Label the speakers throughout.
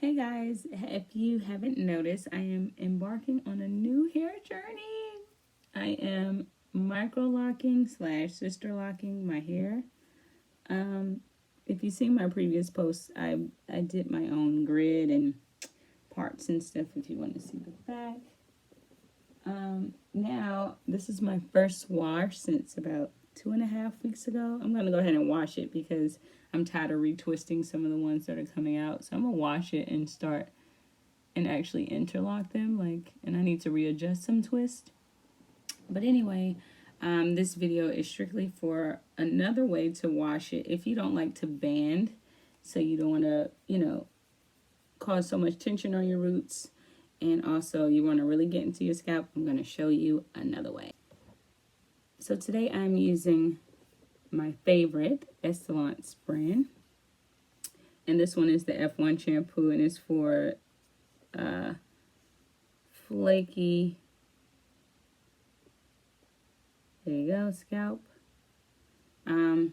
Speaker 1: Hey guys, if you haven't noticed, I am embarking on a new hair journey. I am microlocking slash sister locking my hair. Um, if you see my previous posts, I did my own grid and parts and stuff. If you want to see the back, now this is my first wash since about 2.5 weeks ago. I'm gonna go ahead and wash it because I'm tired of retwisting some of the ones that are coming out. So I'm gonna wash it and start and actually interlock them, and I need to readjust some twist. But anyway, this video is strictly for another way to wash it if you don't like to band, so you don't want to cause so much tension on your roots, and also you want to really get into your scalp. I'm going to show you another way. So today I'm using my favorite Sisterloc brand, and this one is the F1 shampoo, and it's for flaky, there you go, scalp. My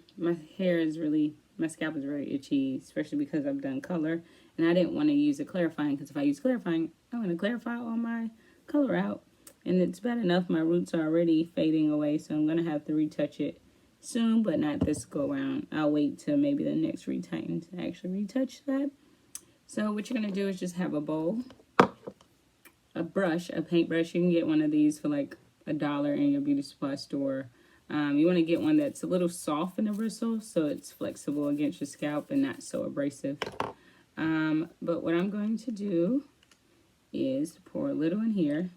Speaker 1: scalp is very itchy, especially because I've done color, and I didn't want to use a clarifying, because if I use clarifying, I'm going to clarify all my color out, and it's bad enough my roots are already fading away, so I'm going to have to retouch it soon, but not this go around. I'll wait till maybe the next retighten to actually retouch that. So what you're going to do is just have a bowl, a brush, a paintbrush. You can get one of these for like $1 in your beauty supply store. You want to get one that's a little soft in the bristle so it's flexible against your scalp and not so abrasive. But what I'm going to do is pour a little in here.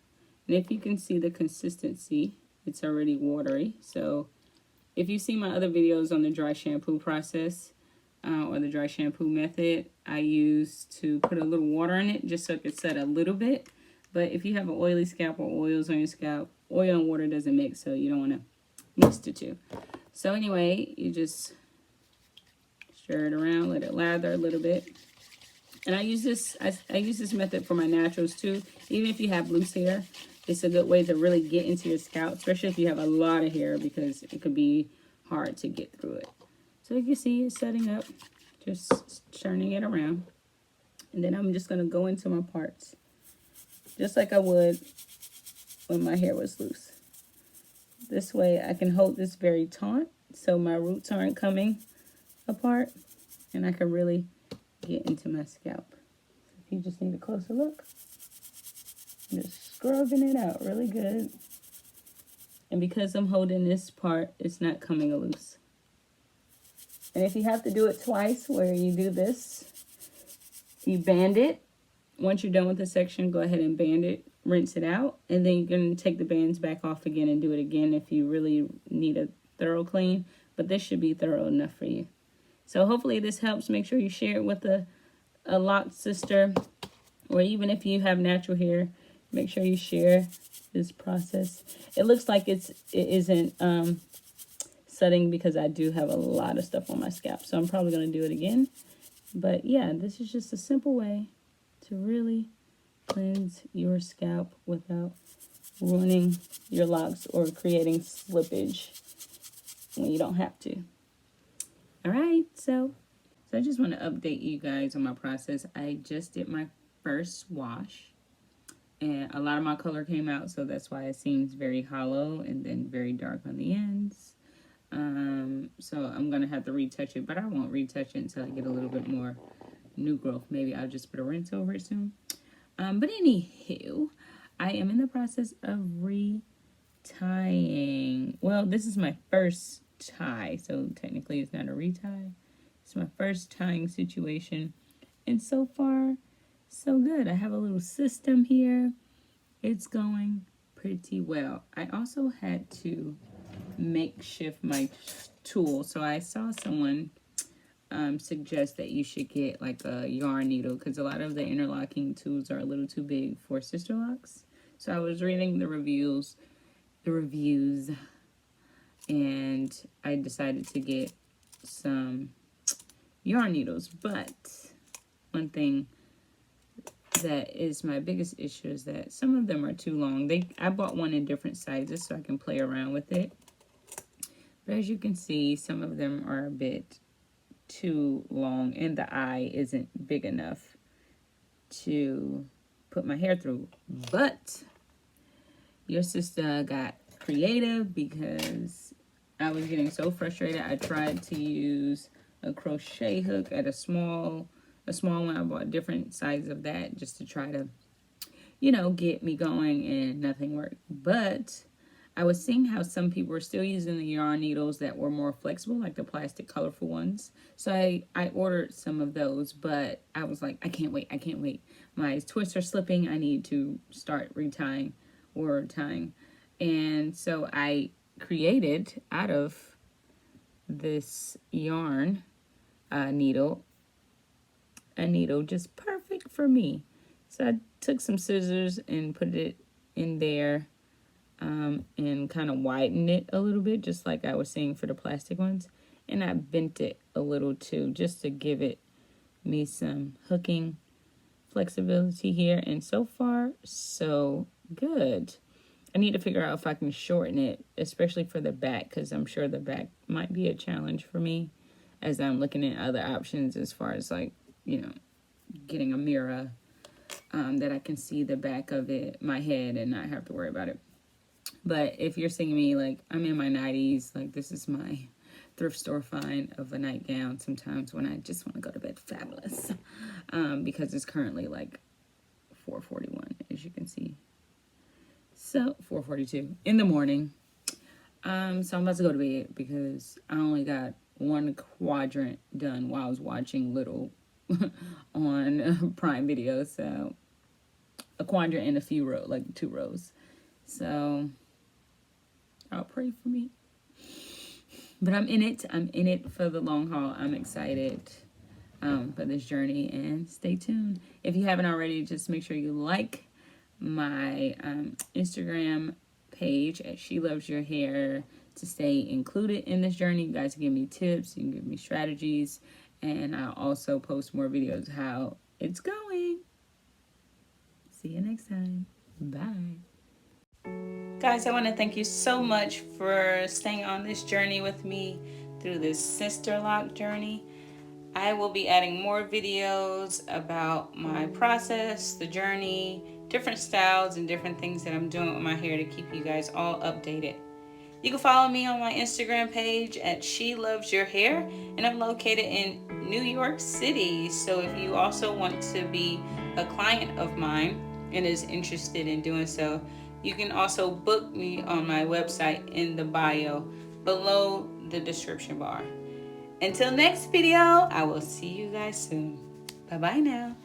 Speaker 1: And if you can see the consistency, it's already watery. So if you see my other videos on the dry shampoo process or the dry shampoo method, I use to put a little water in it just so it could set a little bit. But if you have an oily scalp or oils on your scalp, oil and water doesn't mix, so you don't want to mix the two. So anyway, you just stir it around, let it lather a little bit. And I use this method for my naturals too. Even if you have loose hair, it's a good way to really get into your scalp, especially if you have a lot of hair, because it could be hard to get through it. So you can see it's setting up, just turning it around. And then I'm just going to go into my parts, just like I would when my hair was loose. This way I can hold this very taut so my roots aren't coming apart, and I can really get into my scalp. If you just need a closer look, I'm just scrubbing it out really good. And because I'm holding this part, it's not coming loose. And if you have to do it twice, where you do this, you band it. Once you're done with the section, go ahead and band it, rinse it out, and then you're going to take the bands back off again and do it again if you really need a thorough clean. But this should be thorough enough for you. So hopefully this helps. Make sure you share it with a locked sister, or even if you have natural hair, make sure you share this process. It looks like it isn't setting because I do have a lot of stuff on my scalp, so I'm probably going to do it again. But yeah, this is just a simple way to really cleanse your scalp without ruining your locks or creating slippage when you don't have to. All right, so I just want to update you guys on my process. I just did my first wash, and a lot of my color came out, so that's why it seems very hollow and then very dark on the ends. So I'm going to have to retouch it, but I won't retouch it until I get a little bit more new growth. Maybe I'll just put a rinse over it soon. But anywho, I am in the process of retying. Well, this is my first tie, so technically it's not a retie. It's my first tying situation, and so far, so good. I have a little system here. It's going pretty well. I also had to makeshift my tool, so I saw someone suggest that you should get like a yarn needle, because a lot of the interlocking tools are a little too big for Sisterlocs. So I was reading the reviews, and I decided to get some yarn needles. But one thing that is my biggest issue is that some of them are too long. I bought one in different sizes so I can play around with it. But as you can see, some of them are a bit too long, and the eye isn't big enough to put my hair through. But your sister got creative because I was getting so frustrated. I tried to use a crochet hook at a small one. I bought different sizes of that just to try to, get me going, and nothing worked. But I was seeing how some people were still using the yarn needles that were more flexible, like the plastic colorful ones. So I ordered some of those, but I was like, I can't wait. My twists are slipping. I need to start retying or tying. And so I created out of this yarn needle a needle just perfect for me. So I took some scissors and put it in there and kind of widened it a little bit, just like I was saying for the plastic ones. And I bent it a little too, just to give me some hooking flexibility here. And so far, so good. I need to figure out if I can shorten it, especially for the back, because I'm sure the back might be a challenge for me as I'm looking at other options as far as like, getting a mirror that I can see the back of my head and not have to worry about it. But if you're seeing me, like, I'm in my 90s, like, this is my thrift store find of a nightgown sometimes when I just want to go to bed fabulous. Because it's currently, like, 4:41, as you can see. So, 4:42 in the morning. So I'm about to go to bed because I only got one quadrant done while I was watching Little on Prime Video. So, a quadrant and a few rows, like 2 rows. So, I'll pray for me. But I'm in it. I'm in it for the long haul. I'm excited for this journey, and stay tuned. If you haven't already, just make sure you like my Instagram page at She Loves Your Hair to stay included in this journey. You guys can give me tips, you can give me strategies, and I'll also post more videos how it's going. See you next time. Bye. Guys, I want to thank you so much for staying on this journey with me through this Sisterloc journey. I will be adding more videos about my process, the journey, different styles, and different things that I'm doing with my hair to keep you guys all updated. You can follow me on my Instagram page at She Loves Your Hair, and I'm located in New York City. So if you also want to be a client of mine and is interested in doing so, you can also book me on my website in the bio below the description bar. Until next video, I will see you guys soon. Bye-bye now.